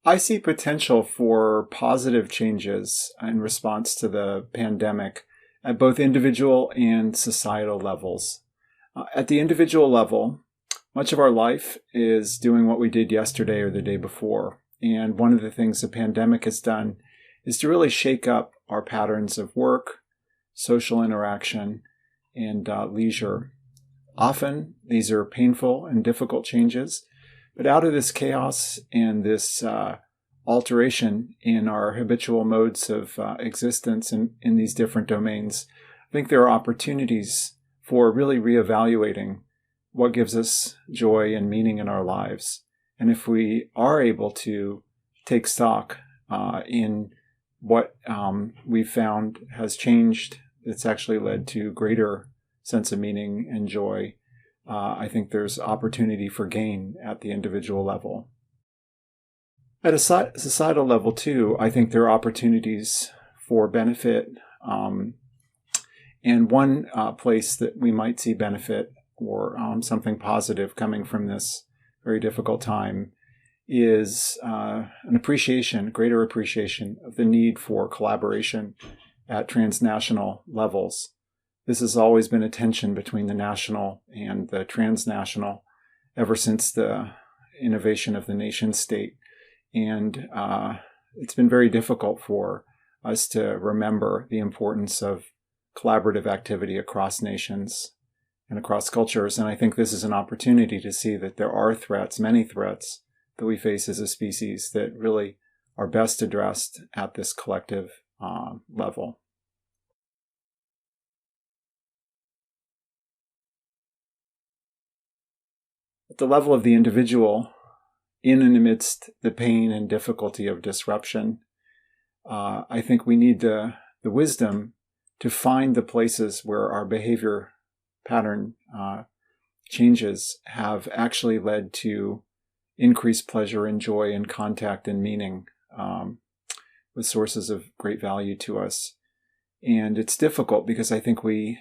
I see potential for positive changes in response to the pandemic at both individual and societal levels. At the individual level, much of our life is doing what we did yesterday or the day before. And one of the things the pandemic has done is to really shake up our patterns of work, social interaction, and leisure. Often, these are painful and difficult changes, but out of this chaos and this alteration in our habitual modes of existence in these different domains, I think there are opportunities for really reevaluating what gives us joy and meaning in our lives. And if we are able to take stock in what we've found has changed, it's actually led to greater sense of meaning and joy. I think there's opportunity for gain at the individual level. At a societal level, too, I think there are opportunities for benefit. And one place that we might see benefit or something positive coming from this very difficult time is greater appreciation of the need for collaboration at transnational levels. This has always been a tension between the national and the transnational ever since the innovation of the nation state. And it's been very difficult for us to remember the importance of collaborative activity across nations and across cultures. And I think this is an opportunity to see that there are threats, many threats, that we face as a species that really are best addressed at this collective level. At the level of the individual, in and amidst the pain and difficulty of disruption, I think we need the wisdom to find the places where our behavior pattern changes have actually led to increased pleasure and joy and contact and meaning with sources of great value to us. And it's difficult because I think we,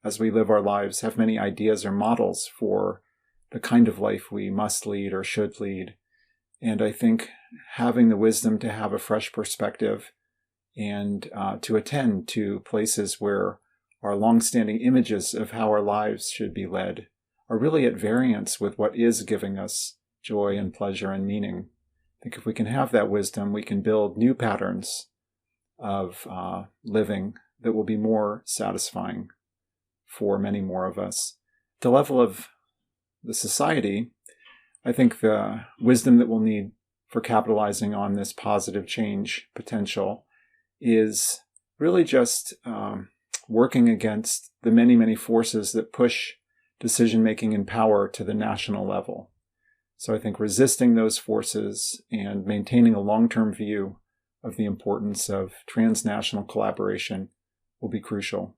as we live our lives, have many ideas or models for the kind of life we must lead or should lead. And I think having the wisdom to have a fresh perspective and to attend to places where our longstanding images of how our lives should be led are really at variance with what is giving us joy and pleasure and meaning. I think if we can have that wisdom, we can build new patterns of living that will be more satisfying for many more of us. At the level of the society, I think the wisdom that we'll need for capitalizing on this positive change potential is really just working against the many, many forces that push decision-making and power to the national level. So I think resisting those forces and maintaining a long-term view of the importance of transnational collaboration will be crucial.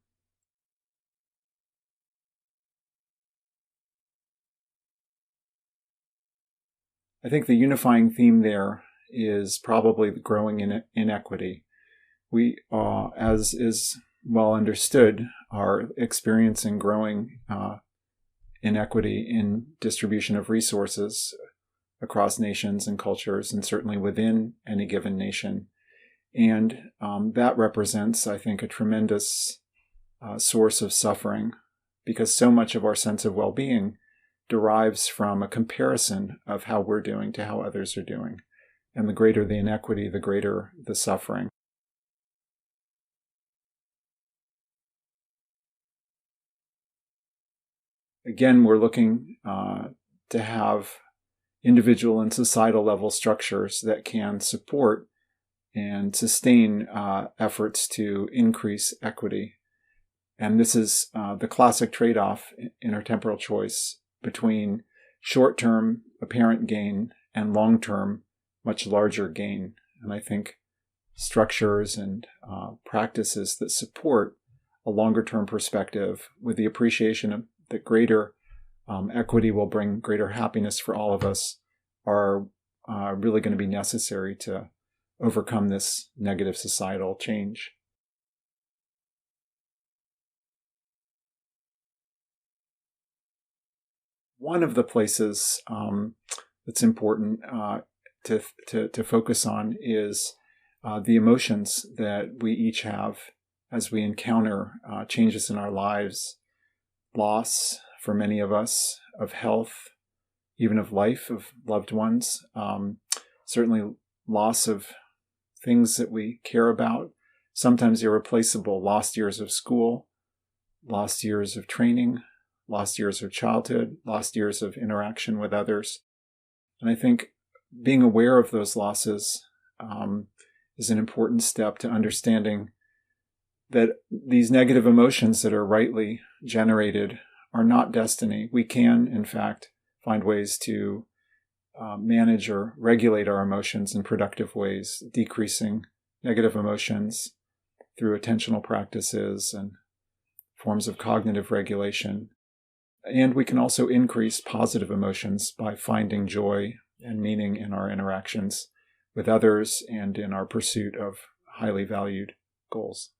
I think the unifying theme there is probably the growing inequity. We, as is well understood, are experiencing growing inequity in distribution of resources across nations and cultures, and certainly within any given nation. And that represents, I think, a tremendous source of suffering, because so much of our sense of well-being derives from a comparison of how we're doing to how others are doing. And the greater the inequity, the greater the suffering. Again, we're looking to have individual and societal level structures that can support and sustain efforts to increase equity. And this is the classic trade-off in our temporal choice between short-term apparent gain and long-term much larger gain. And I think structures and practices that support a longer-term perspective with the appreciation of that greater equity will bring greater happiness for all of us are really going to be necessary to overcome this negative societal change. One of the places that's important to focus on is the emotions that we each have as we encounter changes in our lives, loss for many of us, of health, even of life, of loved ones, certainly loss of things that we care about, sometimes irreplaceable, lost years of school, lost years of training, lost years of childhood, lost years of interaction with others. And I think being aware of those losses is an important step to understanding that these negative emotions that are rightly generated are not destiny. We can, in fact, find ways to manage or regulate our emotions in productive ways, decreasing negative emotions through attentional practices and forms of cognitive regulation. And we can also increase positive emotions by finding joy and meaning in our interactions with others and in our pursuit of highly valued goals.